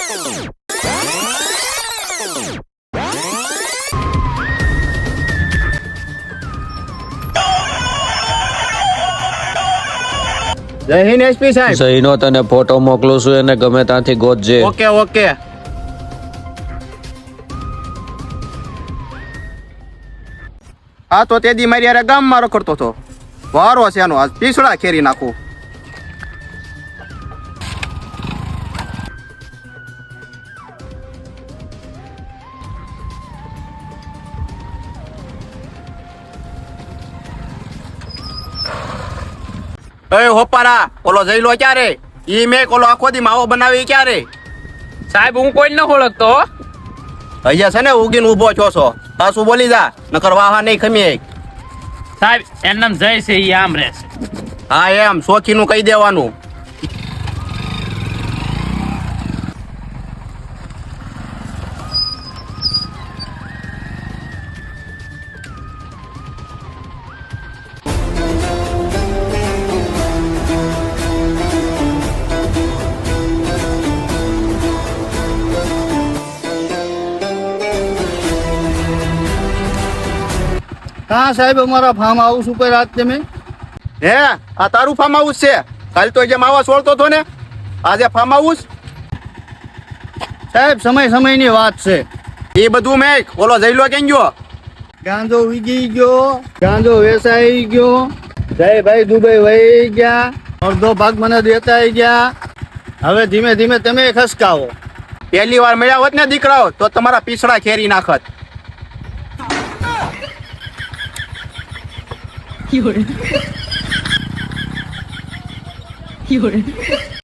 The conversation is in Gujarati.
જય હિન્દ એસપી સાહેબ. જઈનો તને ફોટો મોકલું છું, એને ગમે ત્યાંથી ગોતજે. Okay okay. હા તો તે દી મારી યાર ગામમાં રખડતો હતો. વારો છે એનો, આજ પીસડા ખેરી નાખું. એ હોપારા, ઓલો જઈલો ક્યારે? ઈ મેં ઓલો આખો દી માવો બનાવી ક્યારે? સાહેબ હું કોઈ ન ઓળખતો હો. અહીંયા છે ને ઉગીને ઊભો છો છો. પાછું બોલી જા, નકર વાહા નહીં ખમીએ. સાહેબ એનું નામ જય છે, ઈ આમ રહેશે. હા એમ શોખીનું કહી દેવાનું. હા સાહેબ, અમારા ફાર્મ હાઉસ ઉપર આજ તમે હે આ તારું ફાર્મ હાઉસ છે? કાલ તો જે માવા છોડતો હતો ને, આજે ફાર્મ હાઉસ? સાહેબ સમયની વાત છે. એ બધું મેં ઓલો જઈલો કેમ ગયો? ગાંજો વીગી ગયો, ગાંજો વેચાઈ ગયો, જયભાઈ દુબઈ વહી ગયા, અડધો ભાગ મને દેતા ગયા. હવે ધીમે ધીમે તમે ખસકાવો. પહેલી વાર મળ્યા હોત ને દીકરાઓ તો તમારા પીસડા ખેરી નાખત.